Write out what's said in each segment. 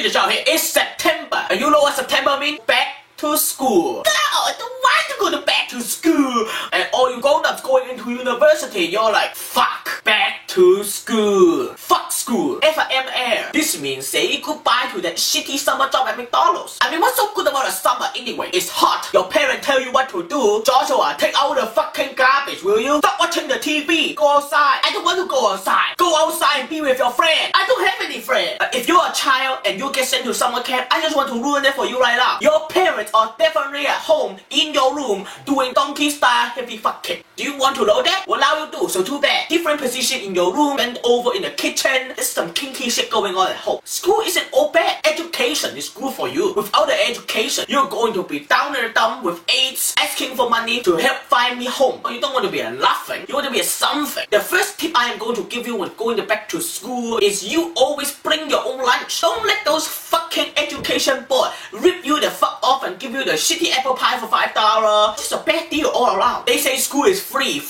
Peter Chow here. It's September. And you know what September means? Back to school. No, I don't want to go back to school. And all you grown-ups going into university, you're like, fuck, back to school. Fuck school. FML. This means say goodbye to that shitty summer job at McDonald's. I mean, what's so good about a summer anyway? It's hot. Your parents tell you what to do. Joshua, take out the fucking garbage, will you? Stop watching the TV. Go outside. I don't want to go outside. Go outside and be with your friend. I don't have any friends. If you're a child and you get sent to summer camp, I just want to ruin it for you right now. Your parents are definitely at home in your room doing donkey style heavy fucking. Do you want to know that? Well, now you do, so too bad. Different position in your room, bend over in the kitchen. There's some kinky shit going on at home. School isn't all bad. Education is good for you. Without the education, you're going to be down in the dump with AIDS, asking for money to help find me home. You don't want to be a nothing. You want to be a something. The first tip I am going to give you when going back to school is you always bring your own lunch. Don't let those fucking education board rip you the fuck off and give you the shitty apple pie for $5. It's a bad deal all around. They say school is free.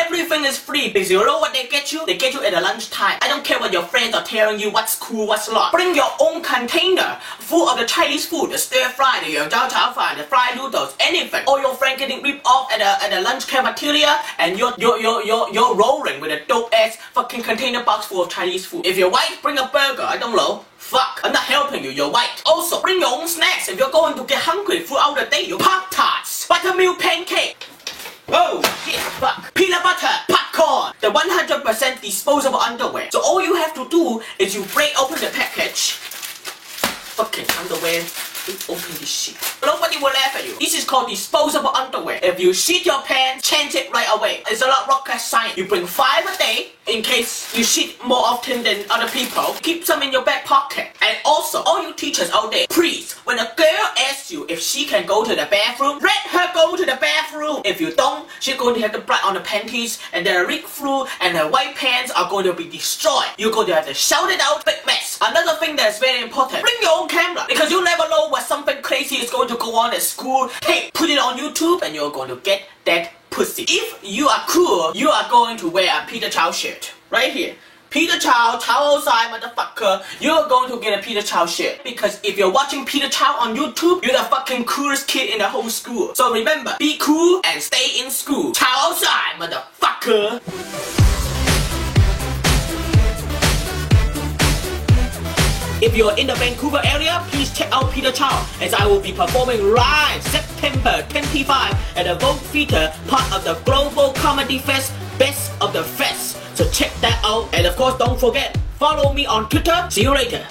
Everything is free because you know what they get you? They get you at the lunchtime. I don't care what your friends are telling you what's cool, what's not. Bring your own container full of the Chinese food, the stir fry, the yang zhao chao fan, the fried noodles, anything. Or your friend getting ripped off at the lunch cafeteria and you're rolling with a dope ass fucking container box full of Chinese food. If you're white, bring a burger, I don't know. Fuck, I'm not helping you, you're white. Also, bring your own snacks if you're going to get hungry throughout the day. Your Pop-Tarts, buttermilk pancake. Oh shit, fuck. Peanut butter, popcorn, the 100% disposable underwear. So all you have to do is you break open the package. Fucking underwear. Open this shit. Nobody will laugh at you. This is called disposable underwear. If you shit your pants, change it right away. It's a lot rocket science. You bring 5 a day in case you shit more often than other people. Keep some in your back pocket. And also, all you teachers out there, please, when a girl asks you if she can go to the bathroom, let her go to the bathroom. If you don't, she's going to have the blood on the panties and they'll leak through and her white pants are going to be destroyed. You're going to have to shout it out, big mess. Another thing that's very important, bring your own camera because you never know what something crazy is going to go on at school. Hey, put it on YouTube and you're going to get that pussy. If you are cool, you are going to wear a Peter Chow shirt. Right here. Peter Chow, Chow outside, motherfucker. You're going to get a Peter Chow shirt. Because if you're watching Peter Chow on YouTube, you're the fucking coolest kid in the whole school. So remember, be cool and stay in school. Chow outside, motherfucker. If you're in the Vancouver area, please check out Peter Chow as I will be performing live September 25 at the Vogue Theatre, part of the Global Comedy Fest, Best of the Fest. So check that out and of course don't forget, follow me on Twitter. See you later.